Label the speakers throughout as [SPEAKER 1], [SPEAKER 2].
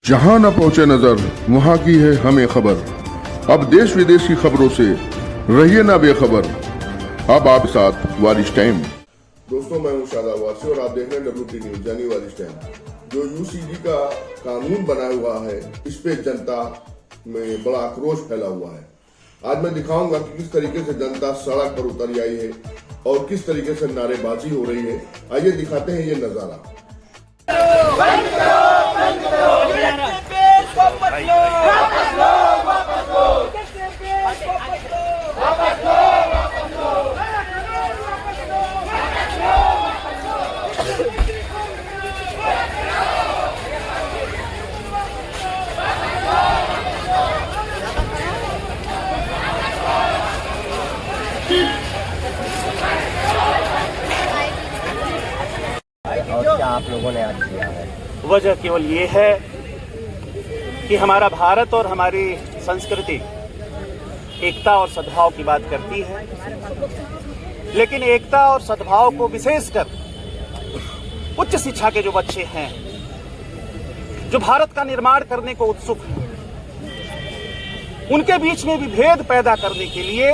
[SPEAKER 1] जहां न पहुंचे नजर वहां की है हमें खबर। अब देश विदेश की खबरों से रहिए ना बेखबर। अब आप साथ वारिश टाइम। दोस्तों, मैं हूं शादाब वासी और आप देख रहे हैं WT न्यूज यानी वारिश टाइम। जो UCG का कानून बना हुआ है, इस पे जनता में बड़ा आक्रोश फैला हुआ है। आज मैं दिखाऊंगा कि किस तरीके से जनता सड़क पर उतर आई है और किस तरीके से नारेबाजी हो रही है। आइए दिखाते हैं ये नजारा।
[SPEAKER 2] और क्या आप लोगों ने आज किया है?
[SPEAKER 3] वजह केवल ये है कि हमारा भारत और हमारी संस्कृति एकता और सद्भाव की बात करती है, लेकिन एकता और सद्भाव को विशेषकर उच्च शिक्षा के जो बच्चे हैं, जो भारत का निर्माण करने को उत्सुक हैं, उनके बीच में विभेद पैदा करने के लिए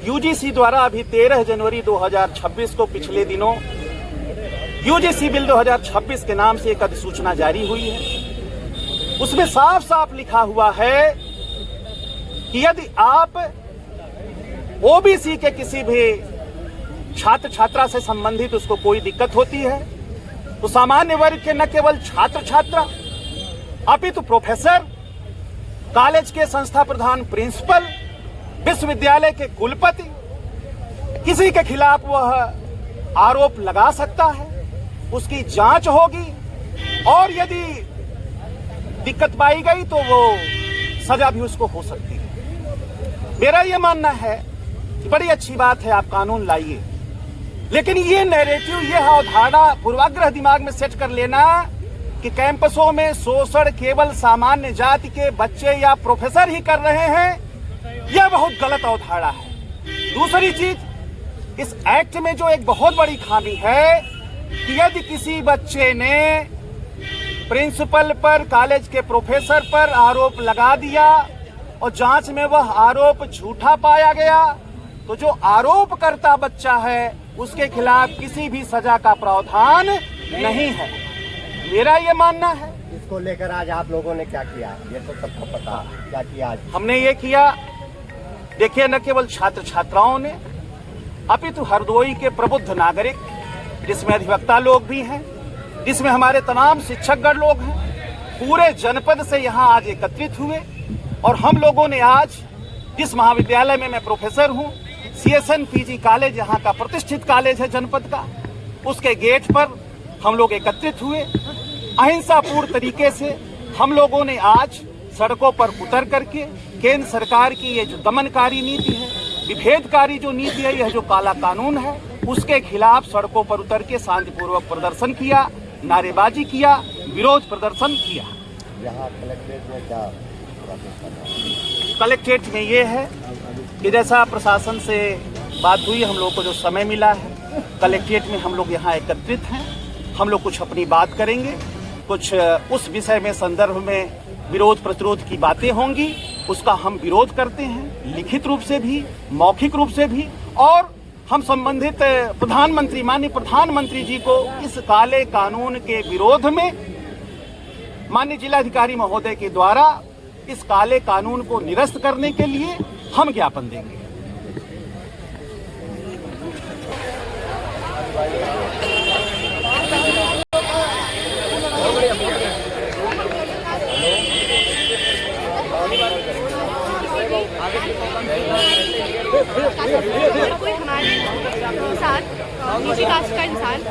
[SPEAKER 3] UGC द्वारा अभी 13 जनवरी 2026 को पिछले दिनों UGC बिल 2026 के नाम से एक अधिसूचना जारी हुई है। उसमें साफ साफ लिखा हुआ है कि यदि आप OBC के किसी भी छात्र छात्रा से संबंधित उसको कोई दिक्कत होती है, तो सामान्य वर्ग के न केवल छात्र छात्रा अपितु प्रोफेसर, कॉलेज के संस्था प्रधान, प्रिंसिपल, विश्वविद्यालय के कुलपति, किसी के खिलाफ वह आरोप लगा सकता है। उसकी जांच होगी और यदि दिक्कत पाई गई तो वो सजा भी उसको हो सकती है। मेरा ये मानना है कि बड़ी अच्छी बात है, आप कानून लाइए, लेकिन ये नैरेटिव, ये अवधारणा पूर्वाग्रह दिमाग में सेट कर लेना कि कैंपसों में शोषण केवल सामान्य जाति के बच्चे या प्रोफेसर ही कर रहे हैं, यह बहुत गलत अवधारणा है। दूसरी चीज, इस एक्ट में जो एक बहुत बड़ी खामी है कि यदि किसी बच्चे ने प्रिंसिपल पर, कॉलेज के प्रोफेसर पर आरोप लगा दिया और जांच में वह आरोप झूठा पाया गया, तो जो आरोप करता बच्चा है उसके खिलाफ किसी भी सजा का प्रावधान नहीं है। मेरा ये मानना है।
[SPEAKER 2] इसको लेकर आज आप लोगों ने क्या किया, ये तो सबको पता है क्या किया आज?
[SPEAKER 3] हमने ये किया, देखिए, न केवल छात्र छात्राओं ने अपितु हरदोई के प्रबुद्ध नागरिक, जिसमें अधिवक्ता लोग भी हैं, जिसमें हमारे तमाम शिक्षकगण लोग हैं, पूरे जनपद से यहाँ आज एकत्रित हुए और हम लोगों ने आज, जिस महाविद्यालय में मैं प्रोफेसर हूँ, CSN PG कॉलेज, यहाँ का प्रतिष्ठित कॉलेज है जनपद का, उसके गेट पर हम लोग एकत्रित हुए। अहिंसापूर्ण तरीके से हम लोगों ने आज सड़कों पर उतर करके केंद्र सरकार की ये जो दमनकारी नीति है, विभेदकारी जो नीति है, यह जो काला कानून है, उसके खिलाफ सड़कों पर उतर के शांतिपूर्वक प्रदर्शन किया, नारेबाजी किया, विरोध प्रदर्शन किया।
[SPEAKER 2] यहाँ कलेक्ट्रेट में क्या?
[SPEAKER 3] कलेक्ट्रेट में ये है कि जैसा प्रशासन से बात हुई, हम लोग को जो समय मिला है, कलेक्ट्रेट में हम लोग यहाँ एकत्रित हैं। हम लोग कुछ अपनी बात करेंगे, कुछ उस विषय में, संदर्भ में विरोध प्रतिरोध की बातें होंगी, उसका हम विरोध करते हैं, लिखित रूप से भी, मौखिक रूप से भी। और हम संबंधित प्रधानमंत्री, माननीय प्रधानमंत्री जी को इस काले कानून के विरोध में माननीय जिलाधिकारी महोदय के द्वारा इस काले कानून को निरस्त करने के लिए हम ज्ञापन देंगे।
[SPEAKER 4] कोई हमारे साथ निजी कास्ट का इंसान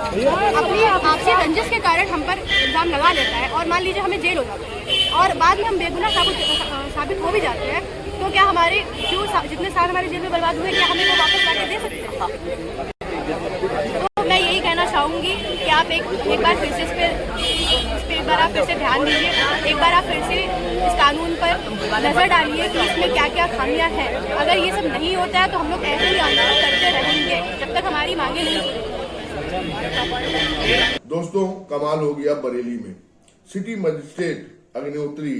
[SPEAKER 4] अपनी आपसी रंजिश के कारण हम पर इल्जाम लगा लेता है और मान लीजिए हमें जेल हो जाती है और बाद में हम बेगुनाह साबित हो भी जाते हैं, तो क्या हमारे जो जितने साल हमारे जेल में बर्बाद हुए, क्या हमें वो वापस लाके दे सकते हैं? तो मैं यही कहना चाहूँगी कि आप एक बार फिर से इस पे एक बार आप फिर से ध्यान दीजिए, एक बार आप फिर से इस कानून पर नजर डालिए कि इसमें क्या क्या खामियां हैं। अगर ये सब नहीं होता है तो हम लोग ऐसे ही आंदोलन करते रहेंगे जब तक हमारी मांगे नहीं पूरी।
[SPEAKER 1] दोस्तों, कमाल हो गया बरेली में। सिटी मजिस्ट्रेट अग्निहोत्री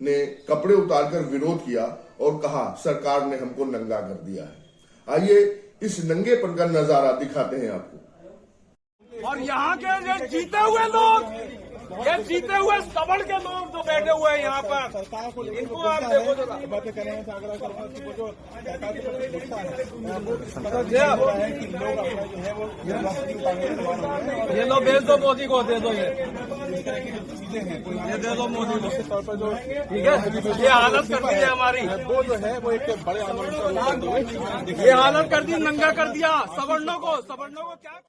[SPEAKER 1] ने कपड़े उतारकर विरोध किया और कहा सरकार ने हमको नंगा कर दिया है। आइए इस नंगेपन का नजारा दिखाते हैं आपको।
[SPEAKER 5] और यहाँ के ये जीते हुए लोग, ये जीते हुए सबड़ के लोग जो बैठे हुए हैं यहाँ पर, इनको आप देखो जरा। ये लो भेज दो मोदी को, दे दो ये दे दो मोदी को, ठीक है। ये हालत कर दी है हमारी, वो जो है वो एक बड़े आंदोलन, ये हालत कर दी, नंगा कर दिया सवर्णों को क्या